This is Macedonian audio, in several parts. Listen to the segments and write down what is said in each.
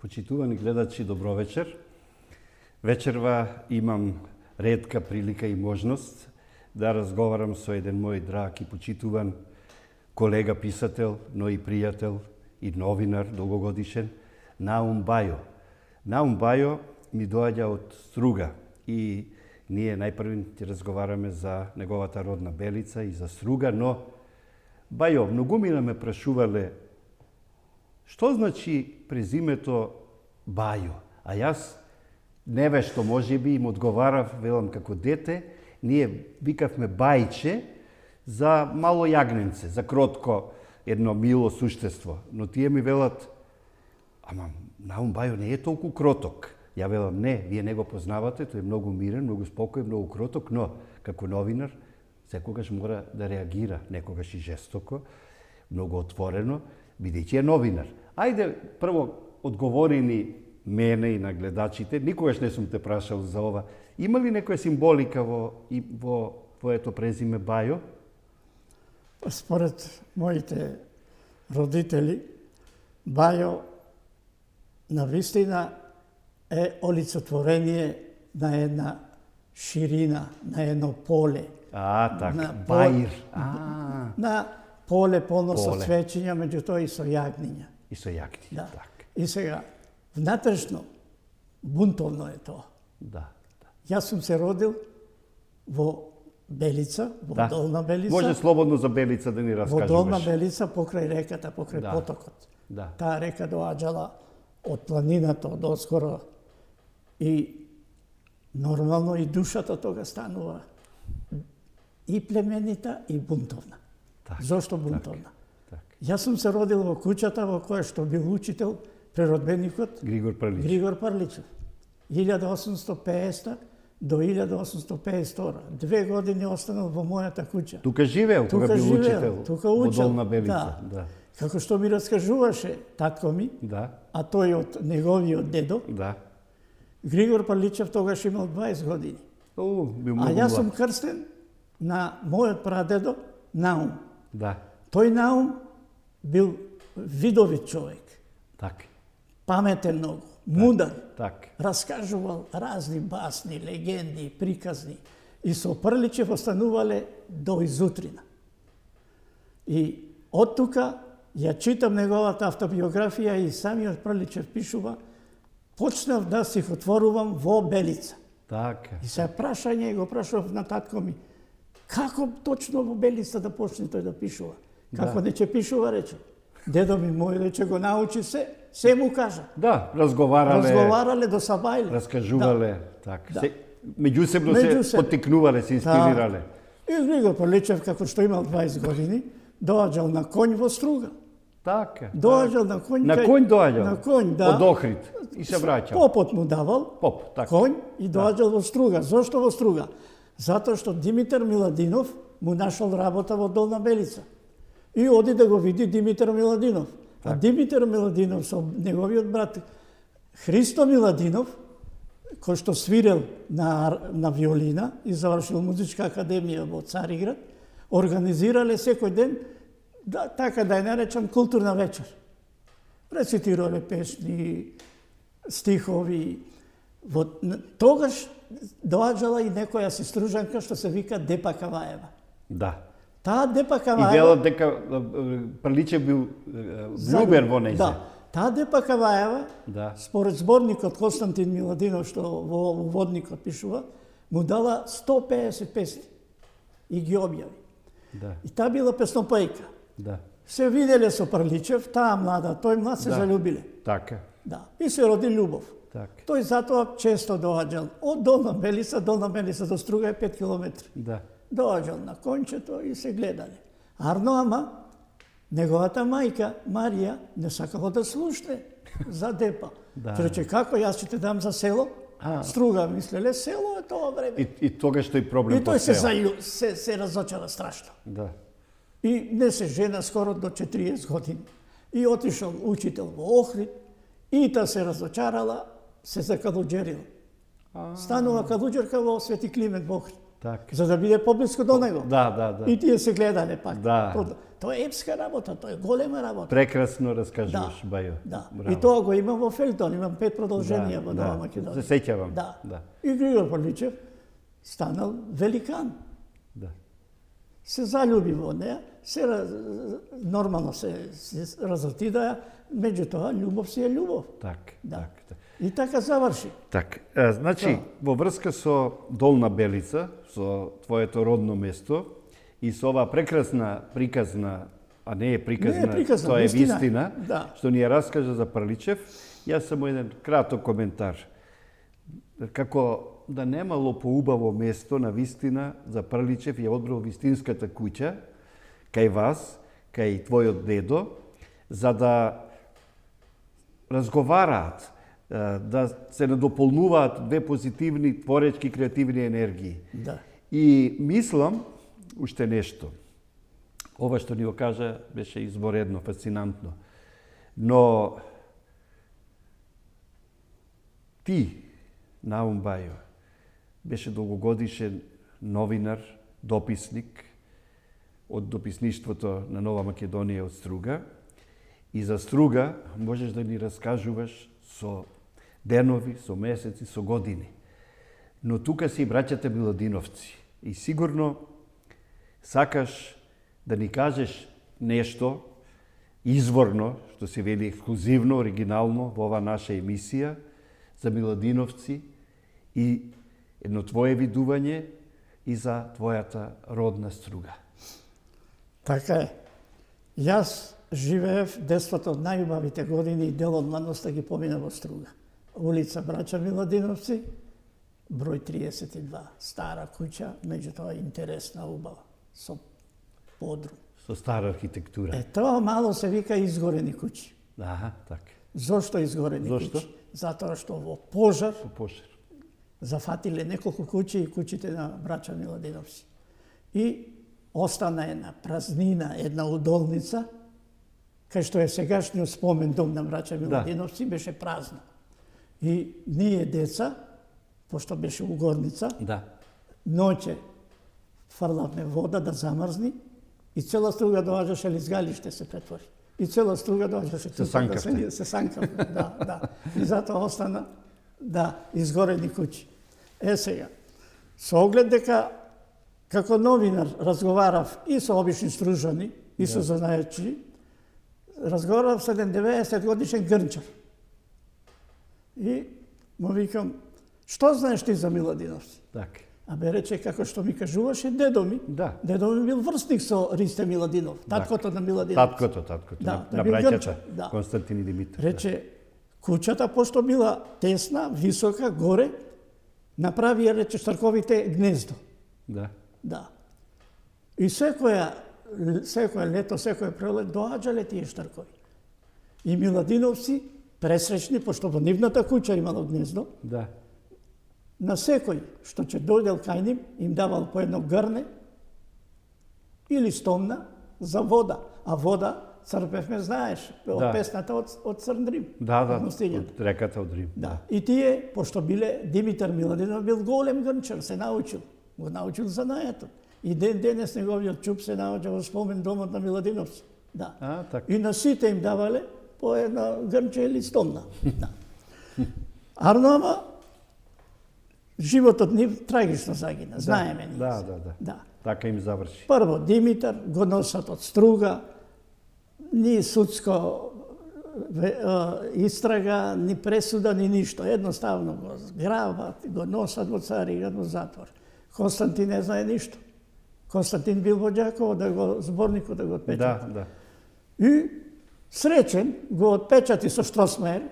Почитувани гледачи, добро вечер. Вечерва имам ретка прилика и можност да разговарам со еден мој драг и почитуван колега писател, но и пријател и новинар долгогодишен, Наум Бајо. Наум Бајо ми доаѓа од Струга и ние најпрви ќе разговараме за неговата родна Белица и за Струга, но Бајо, многумина ме прашувале што значи презимето Бајо, а јас невешто можеби им одговарав, велам како дете, ние викавме бајче за мало јагненце, за кротко едно мило суштество, но тие ми велат, ама Наум Бајо не е толку кроток. Ја велам, не, вие не го познавате, тој е многу мирен, многу спокоен, многу кроток, но како новинар секогаш мора да реагира, некогаш и жестоко, многу отворено, бидејќи е новинар. Ајде, прво, одговори ни мене и на гледачите, никогаш не сум те прашал за ова. Има ли некоја символика во твоето презиме Бајо? Според моите родители, Бајо навистина е олицетворение на една ширина, на едно поле. Така, баир. На поле полно со цвеќиња, меѓутоа и со јагниња. И со јагниња, Да. така. И сега, внатрешно, бунтовно е тоа. Да. Јас сум се родил во Белица, во Долна Белица. Може слободно за Белица да ни раскажеш. Во Долна Белица, покрај реката, покрај потокот. Да. Таа река доаѓала од планината, од оскоро. И нормално и душата тога станува и племенита и бунтовна. Зошто бунтовна? Јас сум се родил во куќата во која што бил учител природбеникот Григор Парличев. Григор Парличев. 1850 до 1852. 2 години останал во мојата куќа. Тука живеел, кога бил учител тука во учел. Долна Белица. Да. Како што ми раскажуваше татко ми, а тој од неговиот дедо, Григор Парличев тогаш имал 20 години. Бил а јас сум крстен на мојот прадедо Наум. Да. Тој Наум бил видовит човек. Така. Паметен многу, мудар. Так. Раскажувал разни басни, легенди, приказни. И со Прличев останувале до изутрина. И од тука ја читам неговата автобиографија и самиот Прличев пишува, почнав да стихотворувам во Белица. Така. И се прашање го прашував на татко ми, како точно во Белица да почне тој да пишува? Како не ќе пишува, рече. Дедо ми мој рече го научи се му кажа. Да, разговарале. Разговарале до сабајле. Раскажувале, така. Меѓусебно се поттикнувале, се инспирирале. И Григор Парличев, како што имал 20 години, доаѓал на коњ во Струга. Така. Доаѓал на коњ. На коњ доаѓал? На коњ, да. Од Охрид. И се враќал. Попот му давал. Поп, така. Коњ и доаѓал во Струга. Зошто во Струга? Затоа што Димитар Миладинов му нашол работа во Долна Белица. И оди да го види Димитар Миладинов. А Димитар Миладинов со неговиот брат Христо Миладинов, кој што свирел на виолина и завршил музичка академија во Цариград, организирале секој ден, така да ја наречам, културна вечер. Рецитирале песни, стихови. Тогаш доаѓала и некоја сестружанка што се вика Депа Каваева. Да. Таа Депа Каваева... И велат дека Прличев бил влюбен во нејзе. Да. Таа Депа Каваева, според зборникот Константин Миладинов, што во уводникот пишува, му дала 150 песни и ги објави. Да. И таа била песнопојка. Да. Се виделе со Прличев, таа млада, тој млад се залюбиле. Така. Да. И се роди љубов. Так. Тој затоа често доаѓал од Долна Белица до Струга е 5 километри. Да. Доаѓал на кончето и се гледале. Арно, ама, неговата мајка, Марија, не сакала да слушне за Депа. Рече, како јас ќе те дам за село? Струга, мислеле, село е тоа време. И тогаш тој проблем по село. И тој се разочара страшно. Да. И не се жена скоро до 40 години. И отишол учител во Охрид, и та се разочарала, се закалуџерила. Станува калуџерка во Свети Климент во Охрид. Така. за да биде поблиско до него. Да. И тие се гледале пак. Да. Тоа е епска работа, тоа е голема работа. Прекрасно раскажуваш, Да. Бајо. Да. Браво. И тоа го имам во Фелтон, имам 5 продолженија во Нова Македонија. Се сеќавам. Да. Да. И Григор Павличев станал великан. Да. Се залюби во неа, нормално се разотидаја, меѓутоа љубов си е љубов. Так. И така заврши. Так, значи, во врска со Долна Белица, со твоето родно место, и со ова прекрасна приказна, а не е приказна, тоа е вистина, да. што ни ја раскажа за Прличев, јас само еден краток коментар. Како да немало поубаво место на вистина за Прличев ја одбрал вистинската куќа, кај вас, кај твојот дедо, за да разговараат, да се надополнуваат две позитивни, творечки, креативни енергии. Да. И мислам, уште нешто. Ова што ни го кажа беше изворедно, фасцинантно. Но ти, Наум Бајо, беше долгогодишен новинар, дописник од дописништвото на Нова Македонија од Струга. И за Струга можеш да ни раскажуваш со денови, со месеци, со години. Но тука се и браќата Миладиновци. И сигурно сакаш да ни кажеш нешто изворно, што се вели ексклузивно, оригинално во ова наша емисија за Миладиновци и едно твое видување и за твојата родна Струга. Така е. Јас живеев детството од најубавите години и дел од младоста ги помина во Струга. Улица Браќа Миладиновци, број 32, стара куќа, меѓутоа интересна, убава, со подрум. Со стара архитектура. Тоа мало се вика изгорени куќи. Така. Зошто изгорени Зошто? куќи? Затоа што во пожар Со пожар. зафатиле неколку куќи и куќите на Браќа Миладиновци. И остана една празнина, една удолница, кај што е сегашниот спомен дом на Браќа Миладиновци, беше празна. И ние деца, пошто беше угорница, ноќе фрлавме вода да замрзни и цела Струга доаѓаше лизгалиште се претвори. И цела Струга доаѓаше се санкавме. Да. И затоа остана изгорени куќи. Сега, со оглед дека како новинар разговарав и со обични стружани, и со занаечи, разговарав со еден 90 годишен грнчар. И му викам, што знаеш ти за Миладиновци? Така. А бе рече, како што ми кажуваше дедо ми. Да. Дедо ми бил врсник со Ристе Миладинов, таткото на Миладинов. Таткото, Да, на бил браќата, грнчар, да. Константин и Димитар. Рече, куќата, пошто била тесна, висока, горе, направија, рече, штарковите гнездо. Да. И секоја лето, секој пролет, доаѓале тие штаркови. И Миладиновци, пресречни, пошто во нивната куќа имало гнездо, на секој што ќе дојдел кај ним, им давал по едно грне или стомна за вода. А вода црпевме, знаеш, од песната од Црн Рим. Од реката од Рим. Да. И тие, пошто биле, Димитар Миладинов бил голем грнчар, се научил. Го научил занајето. И ден денес неговиот чуп се наоѓа во спомен домот на Миладиновци. Да. И на сите им давале по една грнче или стомна. Да. Арнова, животот нив трагично загина, знаеме ние. Да. Така им заврши. Прво, Димитар го носат од Струга, ни судско истрага, ни пресуда, ни ништо. Едноставно го грабат, го носат во Цариград во затвор. Константин не знае ништо. Константин бил во Ѓаково, зборникот да го отпечати. Да. И среќен го отпечати со Штросмајер,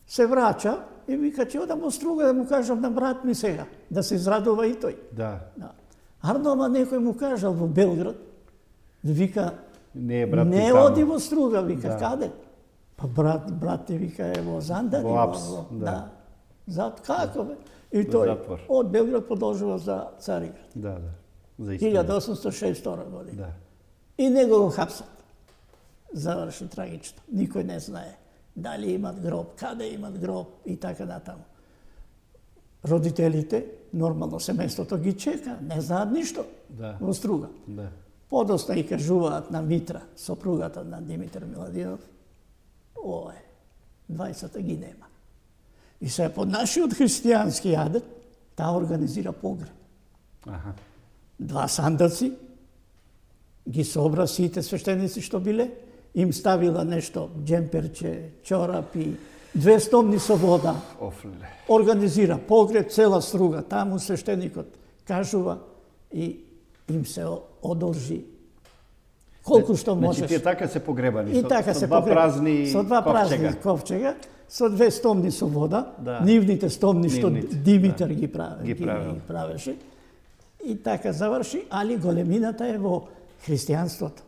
се враќа и вика, ќе одам во Струга да му кажам на брат ми сега, да се израдува и тој. Да. Арнома некој му кажал во Белград, вика, не оди во Струга, вика, каде? Па брат ти вика е во Зандари. Во Апс, да. Како бе? И тој од Белград продолжува за Цариград. Да. 1862 година. Да. И него го хапсат. Заврши трагично. Никој не знае дали имат гроб, каде имат гроб и така натаму. Родителите нормално семејството ги чека, не знаат ништо Да. во Струга. Да. Подоста и кажуваат на Митра, сопругата на Димитар Миладинов, ое, двајцата ги нема. И се под нашиот христијански адет, таа организира погреб. Аха. 2 сандаци, ги собра сите свештеници што биле, им ставила нешто, джемперче, чорапи, 2 стомни со вода, Офле. организира погреб, цела Струга, таму свештеникот кажува и им се одолжи колку што можеш. Значи, тие така се погребани, И така со се два погреба. празни Со 2 празни ковчега. ковчега, со 2 стомни со вода, Да. нивните стомни што Нивните, Димитар да. ги прави, Ги правел. правеше. И така заврши, али големината е во христијанството.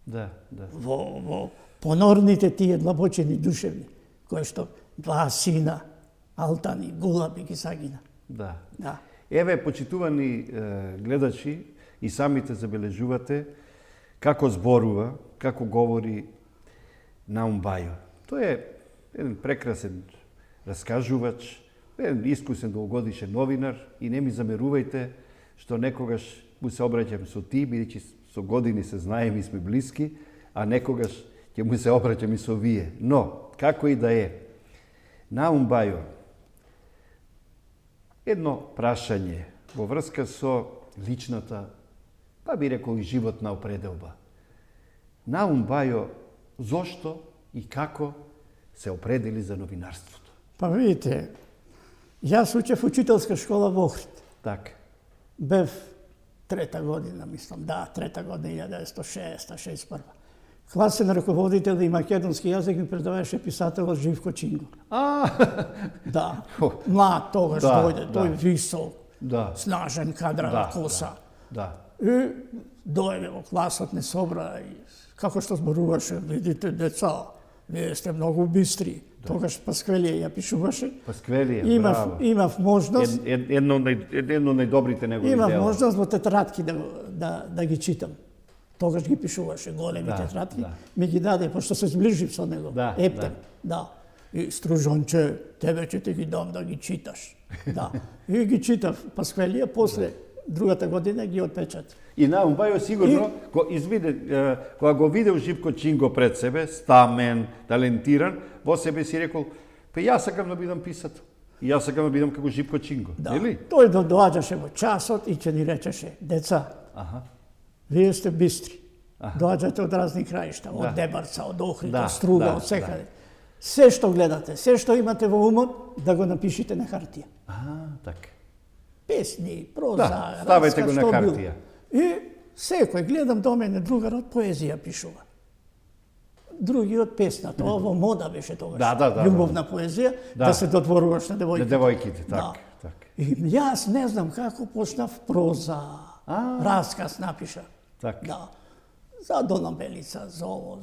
Да, да. Во понорните тие длабочини душевни, кои што 2 сина, Алтани, Гулаби ги загина. Да. Да. Еве, почитувани гледачи, и самите забележувате како зборува, како говори Наум Бајо. Тој е еден прекрасен раскажувач, еден искусен долгогодишен новинар и не ми замерувајте што некогаш му се обраќам со ти, бидејќи со години се знаеме и сме блиски, а некогаш ќе му се обраќам и со вие. Но, како и да е, Наум Бајо, едно прашање во врска со личната, па би рекол и животна определба. Наум Бајо, зошто и како се определи за новинарството? Па видите, јас учев учителска школа во Охрид. Така. Бев 3-та година, мислам, да, 3-та година, 1960-61. Класен раководител и македонски јазик ми предаваше писателот Живко Чинго. Да, млад тогаш Да, дојде, тој да. висок, Да. снажен, кадрава коса. Да. И дојде во класот, не собра и како што зборуваше, видите деца, вие сте многу бистри. Тогаш Пасквелија ја пишуваше. Пасквелија, браво. Имав можност, Едно од најдобрите негови имав дела. можност во тетрадки да ги читам. Тогаш ги пишуваше големи Да, тетрадки, да. ми ги даде, пошто се зближив со него. Да, Ептен, да. И Стружонче, тебе ќе ти ги дам да ги читаш. Да. И ги читав Пасквелија, после другата година ги отпечат. И Наум Бајо сигурно, кога го видел Живко Чинго пред себе, стамен, талентиран, во себе си рекол, па јас сакам да бидам писател. И јас сакам да бидам како Живко Чинго, Да. нели? Тој доаѓаше во часот и ќе ни речеше, деца, Аха. вие сте бистри. Доаѓате од разни краишта, од Дебарца, од Охрид, Да, од Струга, да, од секаде. Се што гледате, се што имате во умот, да го напишите на хартија. Така. Песни, проза, Да, ставете расказ, го на што било. хартија. И секој, гледам до мене другарот поезија пишува. Другиот песна, тоа во мода беше тогаш. Да. Љубовна поезија, Да. да се додворуваш на девојките. На девојките, Да. така. И јас не знам како почнав проза, расказ напиша. Така. Да. За Дона Белица, за ово,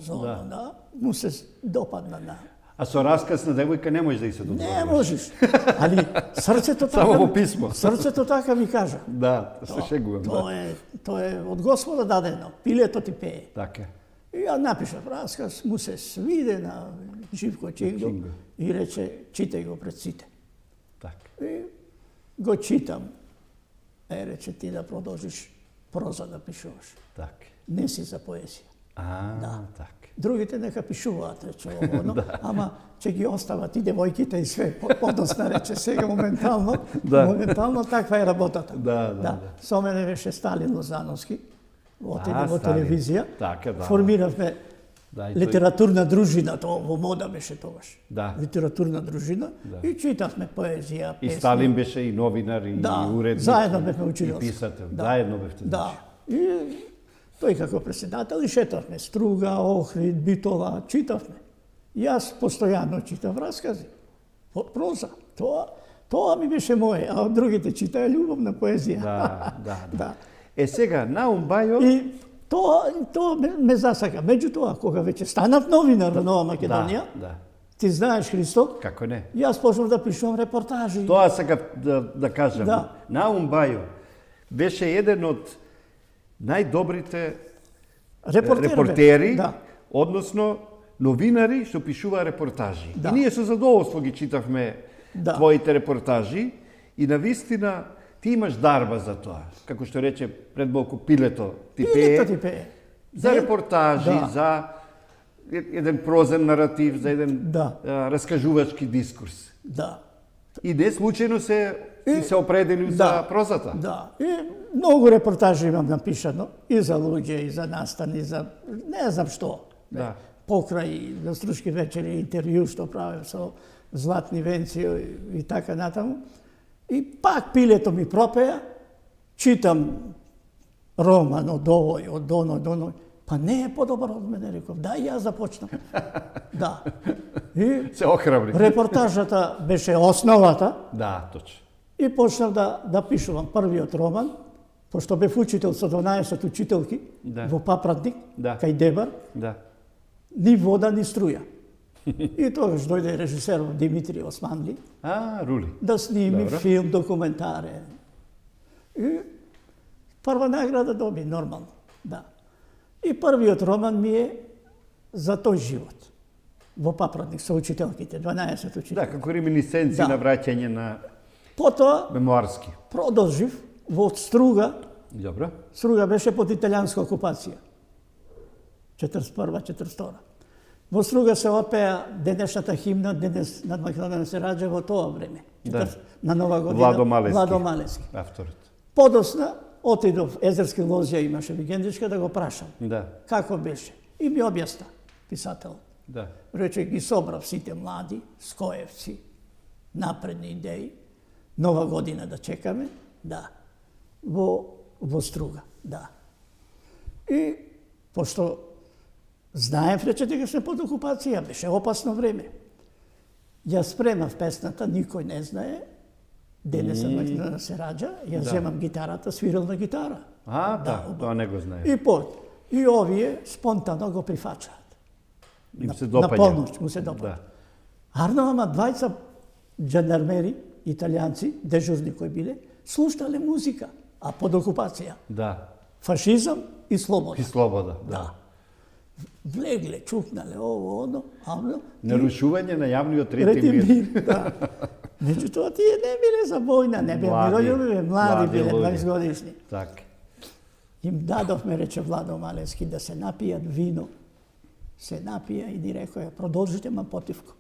да. Му се допадна на... А со расказ на девојка не можеш да и се Не додворуваш. можеш. Али срцето така... Само во писмо. Срцето така ми кажа. Да, се шегувам. Тоа е од Господа дадено. Пилето ти пее. Така. И ја напишав расказ, му се свиде на Живко Чинго и рече, читај го пред сите. Така. И го читам. Рече, ти да продолжиш проза да пишуваш. Така. Не си за поезија. Така. Другите нека пишуваат, рече, оно, ама ќе ги остават и девојките и све. Подосна рече, сега моментално таква е работата. Да. Со мене беше Сталин Лозановски, отиде во Сталин. телевизија. Така, да. Формиравме Да, и литературна дружина, тоа во мода беше тогаш. Да. Литературна дружина и читавме поезија, И песни. Сталин беше и новинар, и уредник. заедно бевме И учителски. писател. Заедно бевте. Да. И тој како председател и шетавме Струга, Охрид, Битола, читавме. Јас постојано читав раскази. Проза. Тоа ми беше моје, а од другите читаа љубовна поезија. Да. Е сега, Наум Бајо... И тоа ме засака. Меѓутоа, кога веќе станав новинар на Нова Македонија, Да. ти знаеш, Христо, Како не? јас почнав да пишувам репортажи. Тоа сакам да кажам. Да. Наум Бајо беше еден од најдобрите репортери, Да. односно новинари што пишуваа репортажи. Да. И ние со задоволство ги читавме Да. твоите репортажи И навистина ти имаш дарба за тоа. Како што рече пред малку Пилето ти Пилето пее. ти пее. За репортажи, Да. за еден прозен наратив, за еден Да. раскажувачки дискурс. Да. И не случајно се определил за прозата. Да. И многу репортажи имам напишано и за луѓе, и за настан, и за не знам што. Да. Покрај на стручки вечери интервју што правим со Златни венци и така натаму. И пак Пилето ми пропеа, читам роман од овој, од оној. Па не е подобар од мене, реков. Дај јас започнам. Да. И Се охрабри. репортажата беше основата. Да, точно. И почнав да пишувам првиот роман, пошто бев учител со 12 учителки во Папратник, кај Дебар, ни вода, ни струја. И тогаш дојде режисерот Димитри Османли Рули. да сними филм документарен. И прва награда доби, нормално. Да. И првиот роман ми е за тој живот. Во Папратник со учителките, 12 учителки. Да, како реминисценција на враќање на Потоа мемуарски. продолжив во Струга. Добро. Струга беше под италијанска окупација. 41-42. Во Струга се опеа денешната химна, денес над Македонија се раѓа во тоа време. На Нова година. Владо Малески. Авторот. Подосна отидов Езерски лозија, имаше викендичка, да го прашам. Да. Како беше? И ми објасна писател. Да. Рече, ги собрав сите млади, скоевци, напредни идеи, Нова година да чекаме, да, во Струга, да. И, пошто знаев, рече, дека сме под окупација, беше опасно време. Ја спремав песната, никој не знае, денесот Македонија се раѓа, ја земам гитарата, свирал на гитара. Тоа не го знае. И овие спонтано го прифачаат. Им се допаѓа. На полноќ му се допаѓа. Арно, двајца джандармери, италијанци, дежурни кои биле, слушнале музика, а под окупација. Да. Фашизам и слобода. И слобода, да. Влегле, чукнале, ово, оно, амно. Нарушување на јавниот ред и мир. Да. Меѓутоа, тие не биле за војна, не биле мирољубиви, млади биле, 20 годишни. Так. Им дадовме, рече Владо Малески, да се напијат вино. Се напија и ни рекоја, продолжите, ма потивко.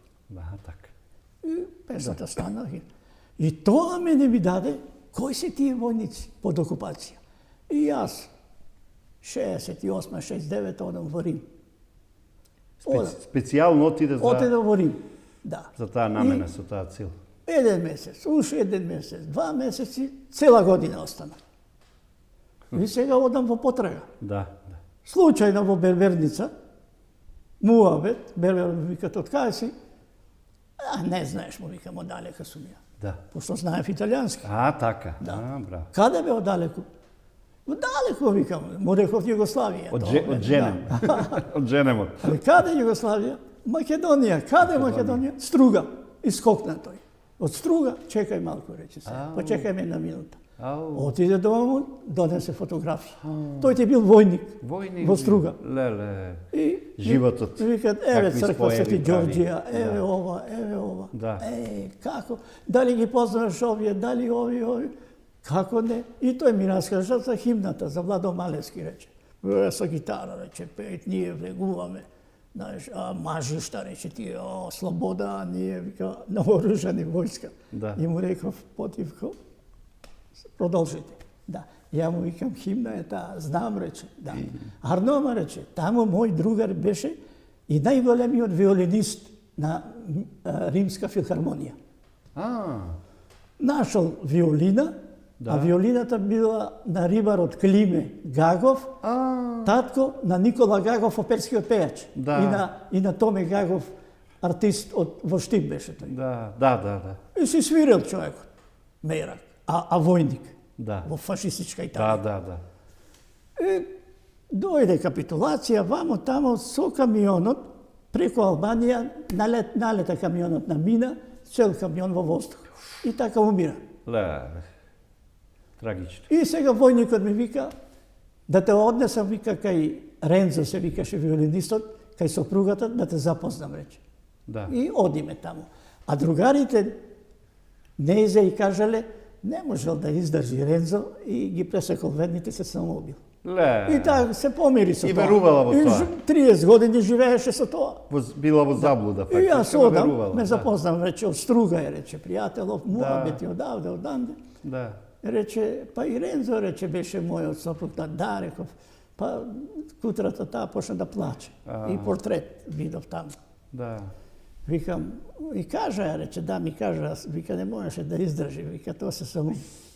така. И песната стана. И тоа мене ми даде, кои се тие војници под окупација. И јас, 68-69, одам во Рим. Специјално отидов во Рим, да. За таа намена, со таа цел. Еден месец, уште еден месец, 2 месеци, цела година остана. И сега одам во потрага. Да. Случајно во Берберница, муабет, Бербер ми викат, од кај си? Не знаеш, му викам, одалека сум ја. Да. Пошто знаев италијански. Така. Да. Браво. Каде бе одалеку? Одалеку, викам, му реков Југославија. Од Женем. Од Женемот. Али каде Југославија? Македонија. Каде Македонија? Струга. Искокна тој. Од Струга, чекај малку, рече се. Почекај ме една минута. Отиде дома, донесе фотографија. Тој ти бил војник во Струга. Леле. И животот. Викат, еве црква Свети Ѓорѓија, еве ова, еве ова. Како? Дали ги познаваш овие, дали ови? Како не? И тој ми раскажа за химната, за Владо Малески, рече. Со гитара, рече, пеет, ние влегуваме. Знаеш, мажишта, рече, тие, слобода, ние, вика, наоружани војска. И му реков, потивко, продолжите. Да. Ја му викам, химна е таа, знам, рече. Да. Арнома, рече, таму мој другар беше и најголемиот виолинист на Римска филхармонија. Нашол виолина, а виолината била на рибарот Климе Гагов, татко на Никола Гагов, оперскиот пејач. И на Томе Гагов, артист во Штип беше тој. Да. И си свирел човекот, мерак, а војник во фашистичка Италија. Да. И дојде капитулација, вамо тамо со камионот, преку Албанија, налета камионот на мина, цел камион во воздух. И така умира. Трагично. И сега војникот ми вика, да те однесам, вика, кај Рензо се викаше виолинистот, кај сопругата, да те запознам, рече. И одиме таму. А другарите неизе и кажале, не можел да издржи Рензо и ги пресекол ведните, се самоубил. Ле. И така се помири со И тоа. верувала во тоа. 30 години живееше со тоа. Била во заблуда, И јас фактично, одам, верувала, ме да. запознам рече од Струга, рече пријателов, муабети одавде, оданде. Да. Рече, па и Рензо, рече, беше мојот сопруг, да, реков. Па кутрата таа почна да плаче. И портрет видов таму. Да. Викам, и кажа, рече, да, ми кажа, вика, не можеше да издржи, вика, тоа се само...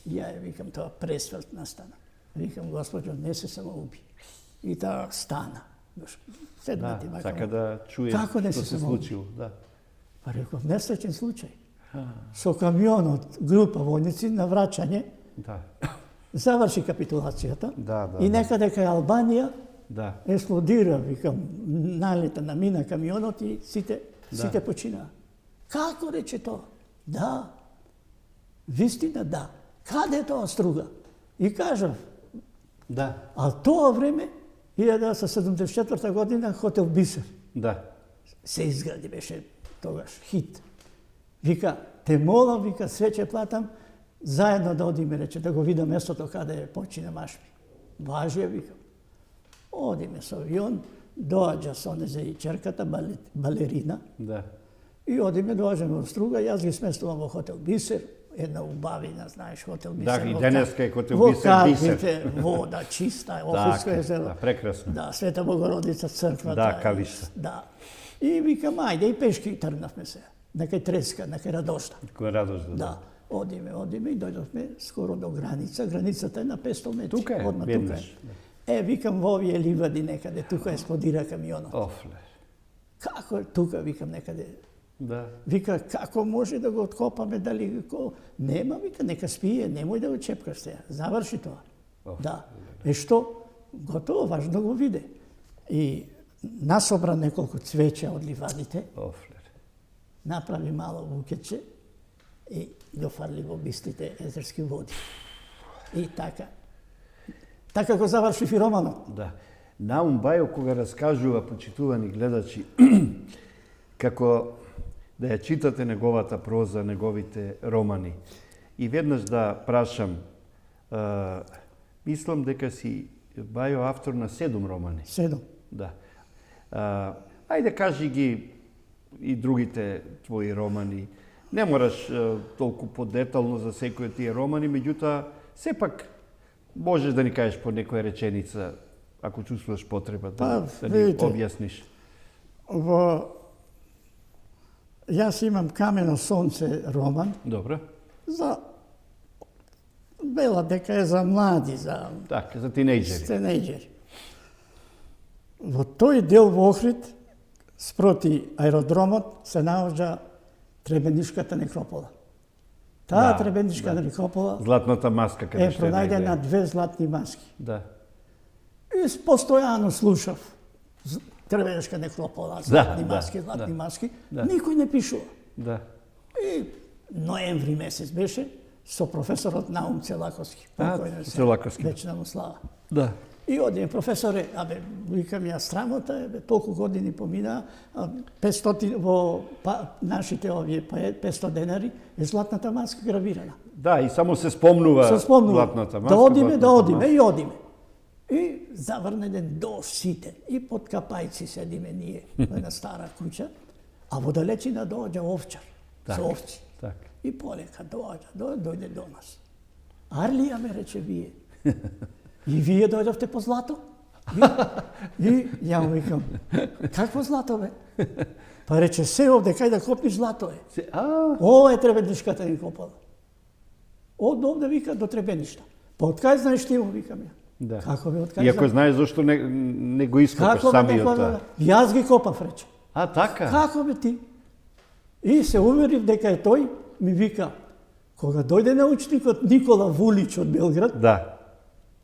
Ја, викам, тоа пресмрт настана. Викам, Господјо, не се самоуби. И таа стана. Седнати, Да, сака да чуе како не што се се самоуби? случило. Да. Па реков, несреќен случај. Со камионот, група војници на враќање, Да. заврши капитулацијата Да, да, и да. некаде кај Албанија Да. експлодира, викам, налета на мина камионот и сите починаа. Како рече тоа? Да. Вистина, да. Каде е тоа Струга? И кажав, Да. а тоа време, 1974 година, хотел Бисер. Да. Се изгради, беше тогаш хит. Вика, те молам, вика, све ќе платам, заедно да одиме, рече, да го видам местото каде почина Машми. Важија, викам. Одиме со авион, доаѓа со незе и черката, балерина, Да. и одиме, доаѓаме во Струга, јас ги сместувам во хотел Бисер, една убавина, знаеш, хотел Бисер. Да, и во денеска е хотел во Бисер, Калпите, вода, чиста, Охридско Така, езеро. да, прекрасно. Да, Света Богородица црквата. Да, Калишта. Да. И викам, ајде, и пешки тргнавме се. Некај Треска, некај Радошта. Кој радост Да. Одиме и дојдовме скоро до граница. Границата е на 500 метри. Тука е, Одма тука веднаш. е. Викам, во овие ливади некаде, тука експлодира камионот. Офле. Како е тука, викам, некаде. Да. Вика, како може да го откопаме, дали нема, вика, нека спие, немој да го чепкаш сега. Заврши тоа. Да. Што? Готово, важно го виде. И насобра неколку цвеќа од ливадите, Офле. направи мало букетче и го фарли во бистите езерски води. И така. Така го заврши и романот. Да. Наум Бајо кога раскажува, почитувани гледачи, како да ја читате неговата проза, неговите романи. И веднаш да прашам, мислам дека си Бајо автор на 7 романи. 7. Да. Ајде кажи ги и другите твои романи. Не мораш толку подетално за секој од тие романи, меѓутоа сепак можеш да ни кажеш по некоја реченица, ако чувствуваш потреба да ни видите. објасниш. Јас имам Камено сонце роман, Добро. за вела дека е за млади, за Така, за тинејџери. тинејџери. Во тој дел во Охрид, спроти аеродромот, се наоѓа Требенишката некропола. Таа Да, Требенишка некропола Златната маска каде е што пронајдена најде. 2 златни маски. Да. И постојано слушав Требенишка некропола, златни да, маски, златни да. маски. Да. Никој не пишува. Да. И ноември месец беше со професорот Наум Целаковски. покојен се, Целаковски. Вечна му слава. Да. И одиме, професоре, викам ја срамота, толку години поминаа, 500 во нашите овие 500 денари е златната маска гравирана. Да, и само се спомнува Се спомнува. златната маска. Да одиме, златната и одиме. И заврне ден дожд ситен. И под капајци седиме ние во една стара куќа, а во далечина доаѓа овчар со овци. Так. И полека дојде до нас. Арлија ме рече вие. И вие дојдовте по злато? И ја му викам, какво злато бе? Па рече, се овде, кај да копниш злато е. Ова е Требенишката ни копала. Од овде вика до Требеништа. Па од кај знаеш ти му, викам ја. Да. Како бе, од кај Иако знаеш зашто не го ископаш Како бе, самиот како тоа. бе? Јас ги копав, рече. Така? Како бе ти? И се уверив дека е тој, ми вика, кога дојде научникот Никола Вулич од Белград, Да.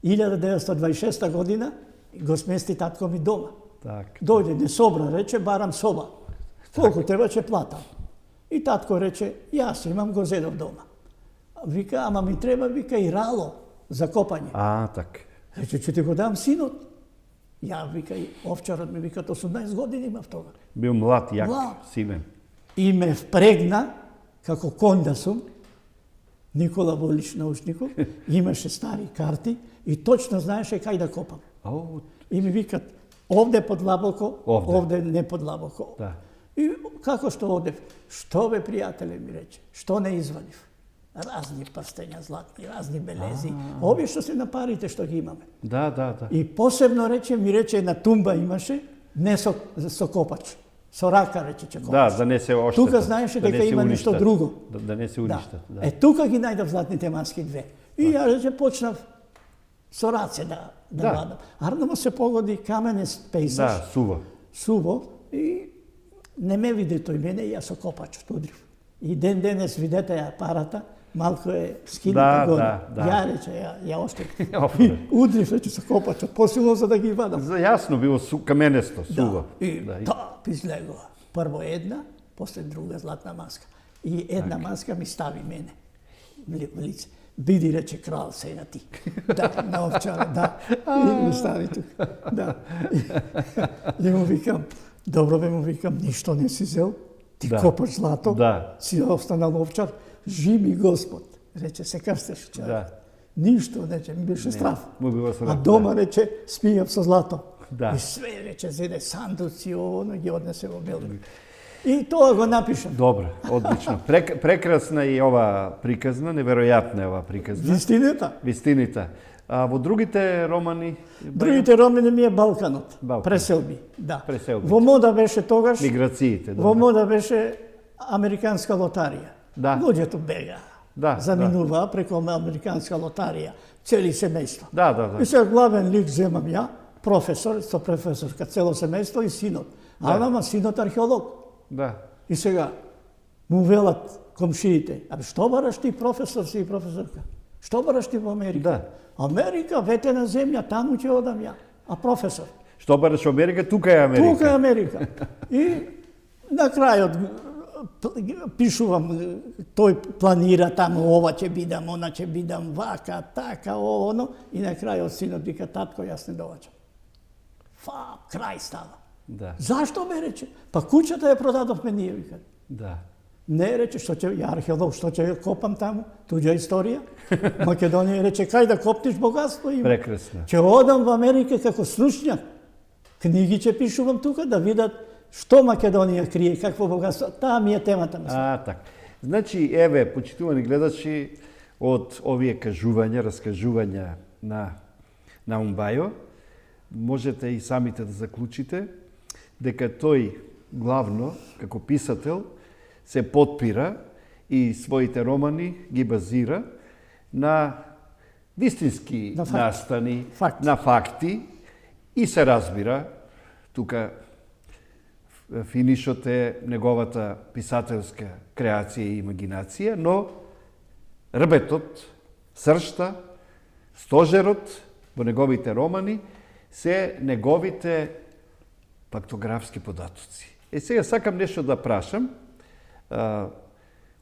1926 година, го смести татко ми дома. Так. Дојде, не собра, рече, барам соба. Колку треба ќе платам. И татко рече, јас имам го зедов дома. Вика, ама ми треба, вика, и рало за копање. Так. Рече, ќе ти го дам синот. Ја, вика, и овчарот ми вика, 18 години имав тога. Бил млад, јак, Млад. силен. И ме впрегна, како кон да сум, Никола Волич научников, имаше стари карти и точно знаеше кај да копам. Ау, И ми викат, овде подлабоко, овде не подлабоко. да. И како што одев, што бе пријателе ми рече, што не извадив? Разни прстења златни, разни белези, овие што се на парите што ги имаме. Да, да, да. И посебно ми рече една тумба имаше, не со копач, со рака рече че копаш. Да не се оштета. Тука знаеше дека не се има нешто уништат. друго. Да не се уништат. Да. Е, тука ги најдов златните маски две. И ја рече почнав со раце да вадам. Арнамо се погоди каменест пейсаж. Да, Суво и не ме види тој мене и јас со копачот удрив. И ден денес видете ја парата, малку е скината горе. Да. Ја рече, ја оштекав. Офре. И удрив рече со копачот, посилно за да ги вадам. За јасно било каменесто, суво. И топ излегува. Прво една, после друга златна маска. И една маска ми стави мене во лице. Биди, рече, крал сега ти. Да, на овчара, да. И ми стави тука. Да. И му викам, добро бе, му викам, ништо не си зел. Ти копаш злато, си останал овчар. Живи Господ. Рече, се крстеш, човек. Да. Ништо, рече, ми беше страв. А дома, рече, спијав со злато. Да. И све, рече, зеде сандуци, оно ги однесе во Белград. И тоа го напишам. Добро, одлично. Прекрасна и ова приказна, неверојатна е ова приказна. Вистината. А во другите романи? Другите романи ми е Балканот. Преселби. Да. Преселби. Во мода беше тогаш. Миграциите. Во мода беше американска лотарија. Да. Луѓето бега. Заминуваа преку американска лотарија. Цели семејство. Да. И сега главен лик земам ја, професор, со професорка, цело семејство и синот. Ама синот археолог. Да. И сега му велат комшиите, абе што бараш ти професор си и професорка? Што бараш ти во Америка? Да. Америка, ветена земја, таму ќе одам ја. А професор? Што бараш во Америка? Тука е Америка. Тука е Америка. И на крајот пишувам, тој планира таму, ова ќе бидам, она ќе бидам, вака, така, оно, и на крајот синот вика, татко, јас не доваќам. Крај става. Да. Зашто ме рече? Па куќата ја продадовме ние, вика. Да. Не рече, што ќе, ја археолог, што ќе копам таму, туѓа историја. Македонија рече, кај да копниш богатство има. Прекрасно. Ќе одам во Америка како слушњак. Книги ќе пишувам тука да видат што Македонија крие, какво богатство. Таа ми е темата. Така. Значи, еве, почитувани гледачи, од овие кажувања, раскажувања на Умбајо, можете и самите да заклучите дека тој главно, како писател, се потпира и своите романи ги базира на вистински настани, на факти и се разбира, тука финишот е неговата писателска креација и имагинација, но рбетот, сршта, стожерот во неговите романи се неговите фактографски податоци. Сега сакам нешто да прашам,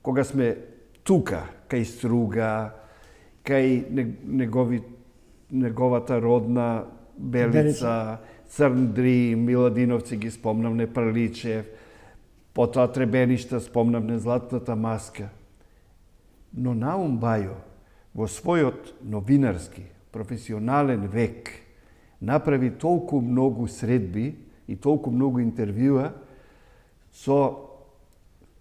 кога сме тука, кај Струга, кај неговата родна Белица, Црн Миладиновци ги спомнавме, Праличев, потоа Требеништа спомнавме, Златната маска. Но Наум Бајо во својот новинарски, професионален век направи толку многу средби и толку многу интервјуа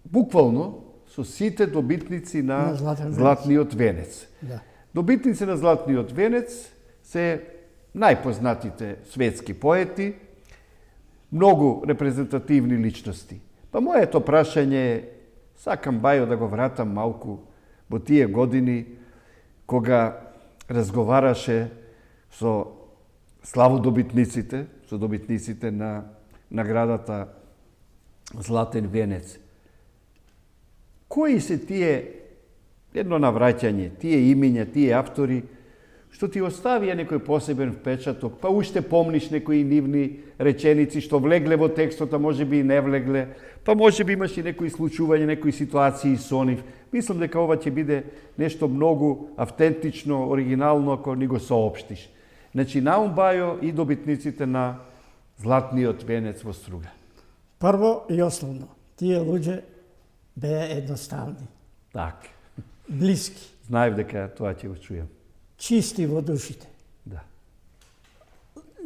буквално со сите добитници на Златниот венец. Да. Добитници на Златниот венец се најпознатите светски поети, многу репрезентативни личности. Па моето прашање е, сакам Бајо да го вратам малку во тие години кога разговараше со славодобитниците, со добитниците на наградата Златен венец. Кои се тие, едно навраќање, тие имиња, тие автори, што ти оставија некој посебен впечаток, па уште помниш некои нивни реченици што влегле во текстот, а може би и не влегле, па може би имаш и некои случувања, некои ситуации со нив. Мислам дека ова ќе биде нешто многу автентично, оригинално, ако ни го соопштиш. Значи, Наум Бајо и добитниците на Златниот венец во Струга. Прво и основно, тие луѓе беа едноставни. Так. Блиски. знаев дека тоа ќе го чујам. чисти во душите. Да.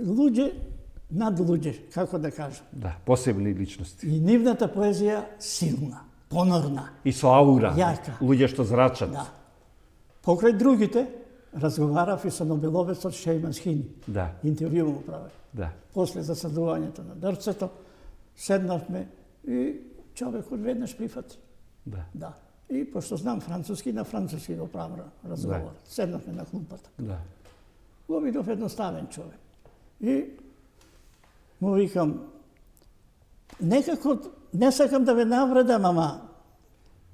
Луѓе над луѓе, како да кажам. Да, посебни личности. И нивната поезија силна, понорна. И со аура. Јака. Луѓе што зрачат. Да. Покрај другите, разговарав и со Нобеловецот Шејмас Хини. Да. Интервју му правев. Да. После засадувањето на дрвцето, седнавме и човекот веднаш прифати. Да. Да. И пошто знам француски, на француски го правам разговор. Седнавме на клупата. Да. Го видов едноставен човек. И му викам, некако, не сакам да ве навредам, ама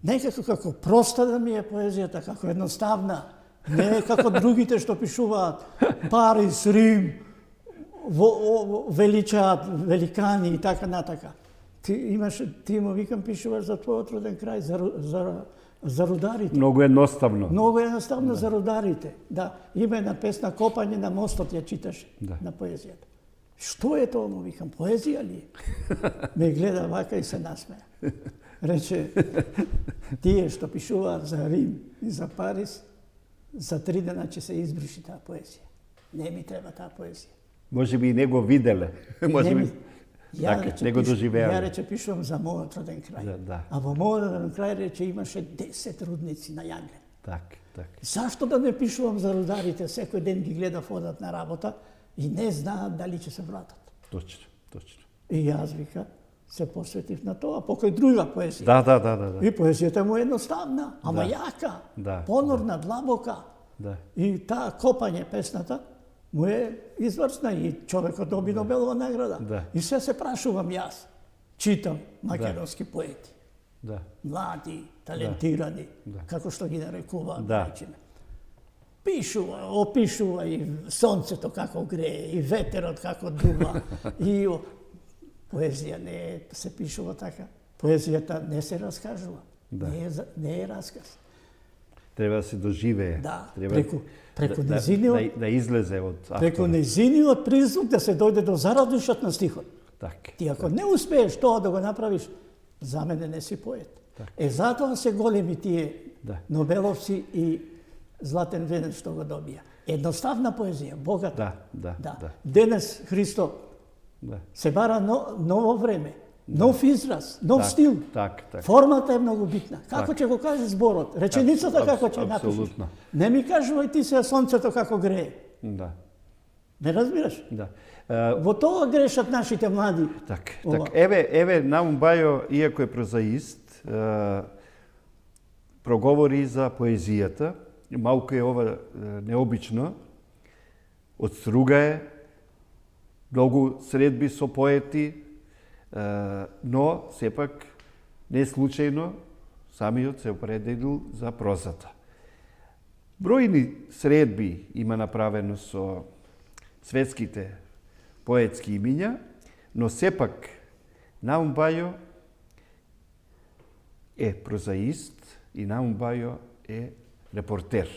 некако како проста да ми е поезијата, како едноставна. Не како другите што пишуваат Париз, Рим, величаат великани и така натака. Ти му викам, пишуваш за твојот роден крај, за рударите. Многу едноставно. Многу едноставно за рударите. Да, има една песна Копање на мостот ја читаше на поезијата. Што е тоа, му викам, поезија ли? Ме гледа вака и се насмеја. Рече, тие што пишуваат за Рим и за Париз, за 3 дена ќе се избриши таа поезија. Не ми треба таа поезија. Може би и не го виделе. Може би така, не го доживеале. Ја рече пишувам за мојот роден крај. Да. А во мојот роден крај рече имаше 10 рудници на Јаглен. Так. Зашто да не пишувам за рударите? Секој ден ги гледав одат на работа и не знаат дали ќе се вратат. Точно. И јас вика се посветив на тоа, покрај друга поезија. Да. И поезијата му е едноставна, ама јака, понорна, длабока. Да. И таа Копање песната му е изврсна и човекот доби Нобелова награда. Да. И се прашувам јас, читам македонски поети. Да. Млади, талентирани, како што ги нарекуваат, речеме. Опишува и сонцето како грее, и ветерот како дува, и поезија не се пишува така. Поезијата не се раскажува, не е расказ. Треба да се доживее. Да, треба преку незиниот... Да излезе од автора. Преку незиниот призвук да се дојде до зарадушот на стихот. Так. Ти ако не успееш тоа да го направиш, за мене не си поет. Затоа се големи тие Нобеловци и Златен Венец што го добија. Едноставна поезија, богата. Да. Денес Христо се бара ново време, нов израз, нов стил. Формата е многу битна. Како ќе го кажеш зборот? Реченицата како ќе напишеш? Не ми кажувај ти се сонцето како грее. Да. Не разбираш? Да. Во тоа грешат нашите млади. Так. Еве Наум Бајо, иако е прозаист, проговори за поезијата. Малку е ова необично. Од Струга е, многу средби со поети, но сепак не случајно самиот се определил за прозата. Бројни средби има направено со светските поетски имиња, но сепак Наум Бајо е прозаист и Наум Бајо е репортер.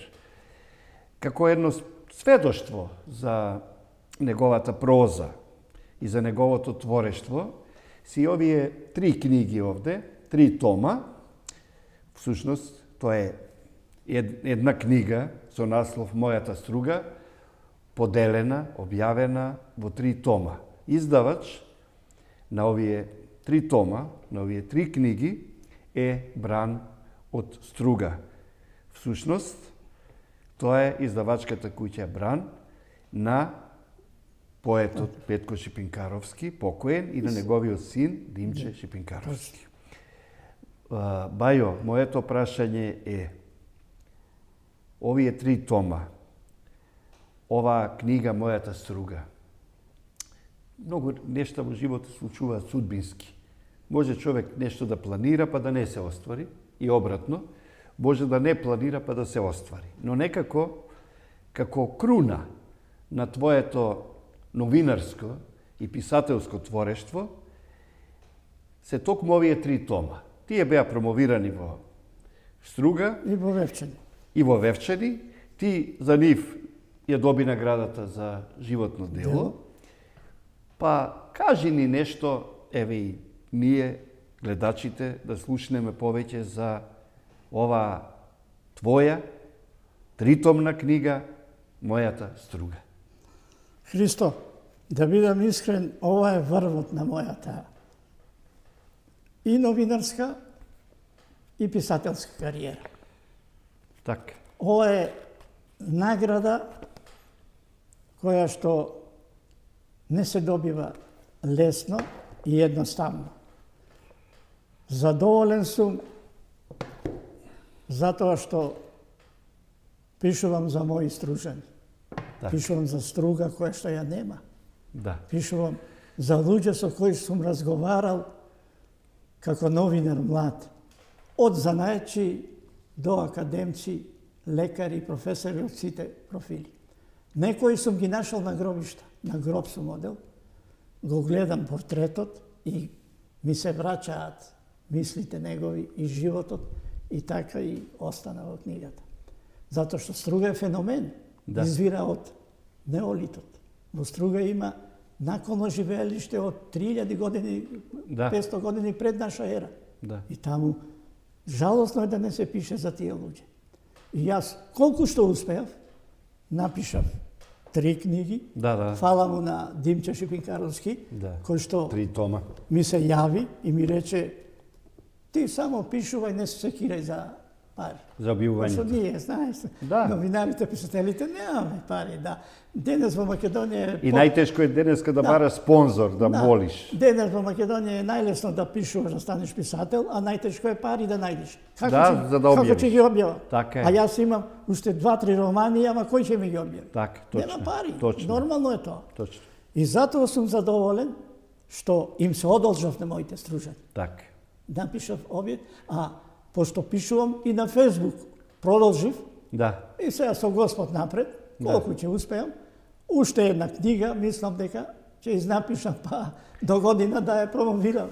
Како едно сведоштво за неговата проза и за неговото творештво, си овие 3 книги овде, 3 тома. Всушност, тоа е една книга со наслов Мојата струга, поделена, објавена во 3 тома. Издавач на овие 3 тома, на овие 3 книги е Бран од Струга. Всушност, тоа е издавачката куќа Бран на поетот Петко Шипинкаровски, покоен, и на неговиот син Димче Шипинкаровски. Бајо, моето прашање е, овие 3 тома, оваа книга Мојата струга, многу нешта во животот случуваат судбински. Може човек нешто да планира па да не се оствари, и обратно, може да не планира па да се оствари. Но некако, како круна на твоето новинарско и писателско творештво, се токму овие 3 тома. Тие беа промовирани во Струга и во Вевчани. И во Вевчани. Ти за нив ја доби наградата за животно дело. Па кажи ни нешто, еве и ние, гледачите, да слушнеме повеќе за оваа твоја тритомна книга Мојата струга. Христо, да бидам искрен, ова е врвот на мојата и новинарска и писателска кариера. Така. Ова е награда која што не се добива лесно и едноставно. Задоволен сум затоа што пишувам за мои стружани. Так. Пишувам за струга која што ја нема. Да. Пишувам за луѓе со кои сум разговарал како новинар млад. Од занаечи до академци, лекари, професори од сите профили. Некои сум ги нашал на гробишта. На гроб сум одел, го гледам портретот и ми се враќаат мислите негови и животот и така и остана во книгата. Затоа што струга е феномен. Да. Извира од неолитот. Во струга има наколно живеелиште од 3000 години, Да. 500 години пред наша ера. Да. И таму жалосно е да не се пише за тие луѓе. И јас колку што успеав, напишав 3 книги. Да. Фала му на Димче Шипинкаровски, Да. кој што 3 тома. ми се јави и ми рече: ти само пишувај, не се секирај за пари. За Што објавувањето. ние, знаеш, Да. новинарите, писателите, немаме пари, да. Денес во Македонија е... И најтешко е денеска да бараш спонзор, да молиш. Денес во Македонија е најлесно да пишуваш да станеш писател, а најтешко е пари да најдеш. Да, за да Како објавиш. ќе ги објава? Така е. А јас имам уште 2-3 романи, ама кој ќе ми ги објави? Така, точно. Нема пари. Точно. Нормално е тоа. Точно. И затоа сум задоволен што им се одолжав на моите стружани. Така. Напишав објед, а пошто пишувам и на Фејсбук, продолжив, Да. и сега со Господ напред, колку ќе успеам, уште една книга, мислам дека ќе изнапишам, па до година да ја промовирам.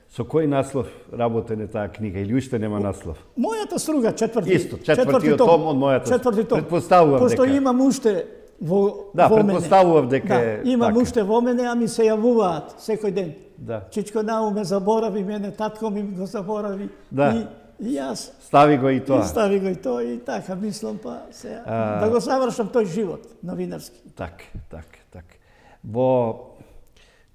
Со кој наслов работене таа книга или уште нема наслов? Мојата струга, четврти. Исто, четвртиот том од мојата. Четврти том. Предпоставувам Пошто дека. имам уште во Да, во мене. предпоставував дека е Да, имам така. уште во мене, а ми се јавуваат секој ден. Да. Чичко Наум ме заборави, мене татко ми го заборави. Да. И јас Стави го и тоа. стави го и тоа и така мислам, па се да го завршам тој живот новинарски. Так. Во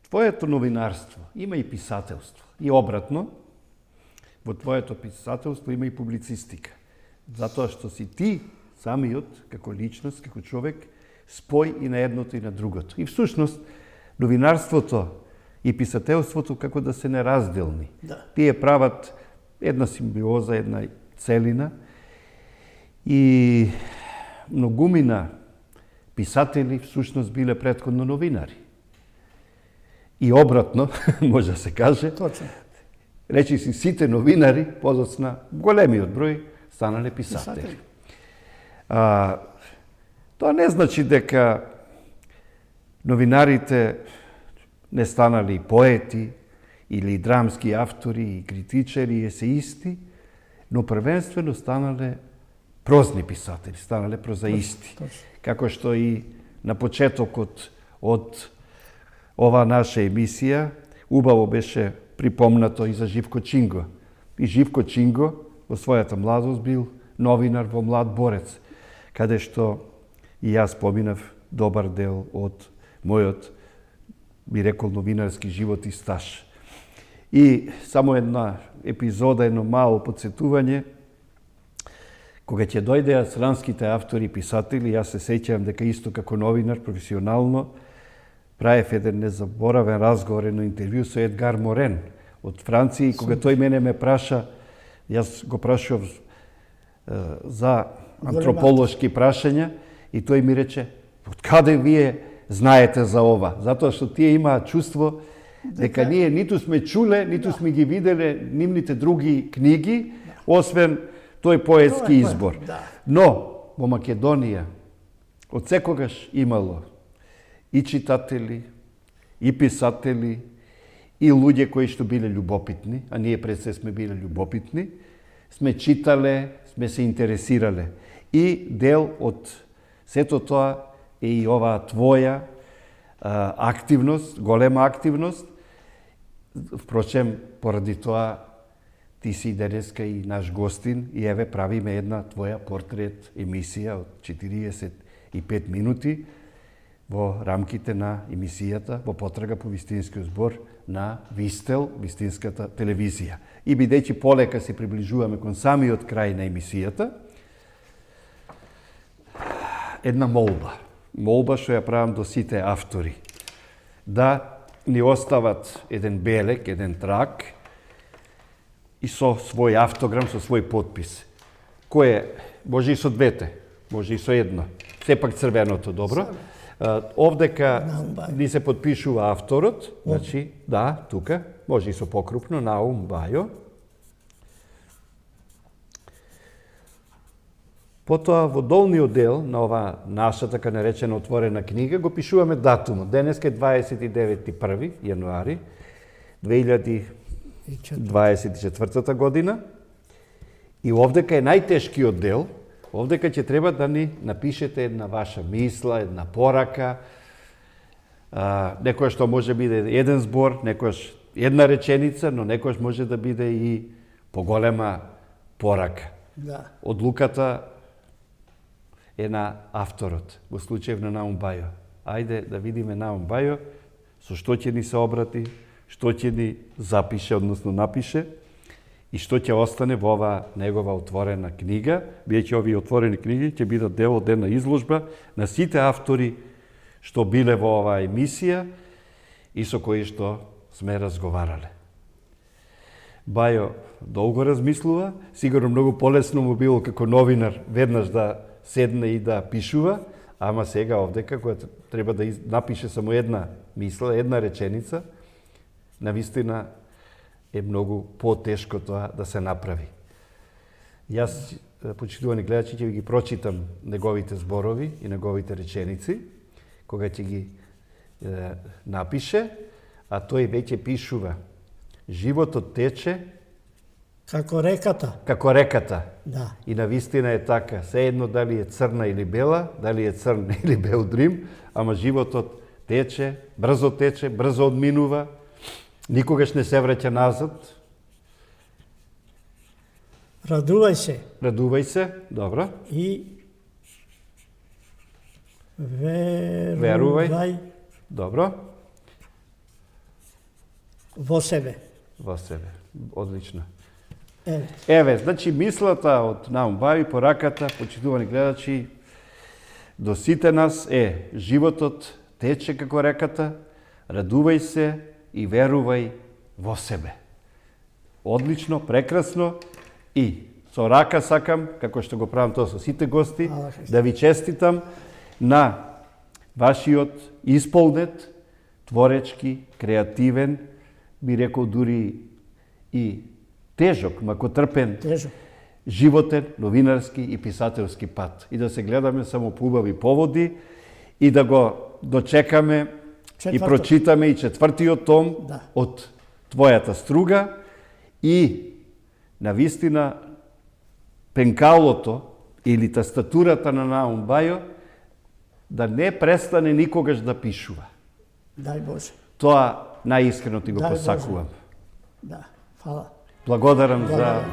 твоето новинарство има и писателство. И обратно, во твоето писателство има и публицистика. Затоа што си ти самиот, како личност, како човек, спој и на едното и на другото. И всушност, новинарството и писателството како да се неразделни. Да. Тие прават една симбиоза, една целина. И многумина писатели всушност биле претходно новинари. И обратно, може да се каже, Точно. речи си сите новинари, подоцна големиот број, станале писатели. Тоа не значи дека новинарите не станали поети или драмски автори, и критичари, и есеисти, но првенствено станале прозни писатели, станале прозаисти. Како што и на почетокот од ова наша емисија убаво беше припомнато и за Живко Чинго. И Живко Чинго во својата младост бил новинар во Млад борец, каде што и јас поминав добар дел од мојот, би рекол, новинарски живот и стаж. И само една епизода, едно мало подсетување, кога ќе дојдеа сранските автори и писатели, јас се сеќавам дека исто како новинар професионално правев еден незаборавен разговор, едно интервју со Едгар Морен од Франција, и кога тој мене ме праша, јас го прашував за антрополошки прашања, и тој ми рече: од каде вие знаете за ова? Затоа што тие имаат чувство дека ние ниту сме чуле, ниту сме ги виделе нивните други книги, освен тој поетски избор. Но во Македонија од секогаш имало и читатели, и писатели, и луѓе кои што биле љубопитни, а ние пред се сме биле љубопитни, сме читале, сме се интересирале. И дел од сето тоа е и оваа твоја активност, голема активност. Впрочем, поради тоа ти си денеска и наш гостин и еве правиме една твоја портрет емисија од 45 минути во рамките на емисијата во потрага по вистинскиот збор на Вистел, вистинската телевизија. И бидејќи полека се приближуваме кон самиот крај на емисијата, една молба. Молба што ја правам до сите автори. Да ни остават еден белек, еден трак и со свој автограм, со свој подпис. Кој може и со двете, може и со едно. Сепак црвеното, добро. Овдека ни се подпишува авторот, значи, да, тука, може и со покрупно, Наум Бајо. Потоа, во долниот дел на ова наша така наречена отворена книга, го пишуваме датумот. Денеска е 29. јануари 2024 година. И овдека е најтешкиот дел. Овдека ќе треба да ни напишете една ваша мисла, една порака, некојаш што може биде еден збор, некојаш една реченица, но некојаш може да биде и поголема порака. Да. Одлуката е на авторот, во случајов на Наум Бајо. Ајде да видиме Наум Бајо, со што ќе ни се обрати, што ќе ни запише, односно напише, и што ќе остане во оваа негова отворена книга, бидејќи овие отворени книги ќе бидат дел од една изложба на сите автори што биле во оваа емисија и со кои што сме разговарале. Бајо долго размислува, сигурно многу полесно му било како новинар веднаш да седне и да пишува, ама сега овдека, кога треба да напише само една мисла, една реченица, навистина е многу потешко тоа да се направи. Јас, почитувани гледачи, ќе ви ги прочитам неговите зборови и неговите реченици, кога ќе ги напише, а тој веќе пишува: животот тече Како реката. како реката. Да. И навистина е така, се едно дали е црна или бела, дали е црн или бел дрим, ама животот тече, брзо одминува, никогаш не се враќа назад. Радувај се. Радувај се, добро. И верувај Добро. во себе. Во себе. Одлично. Еве. Еве, значи мислата од Наум Бајо, пораката, почитувани гледачи, до сите нас е: животот тече како реката, радувај се и верувај во себе. Одлично, прекрасно и со рака сакам, како што го правам тоа со сите гости, да ви честитам на вашиот исполнет, творечки, креативен, би рекол дури и тежок, макотрпен, животен, новинарски и писателски пат. И да се гледаме само по убави поводи и да го дочекаме и прочитаме и четвртиот том од твојата струга и навистина пенкалото или тастатурата на Наум Бајо да не престане никогаш да пишува. Дај Боже. Тоа најискрено ти го посакувам. Да, фала. Благодарам за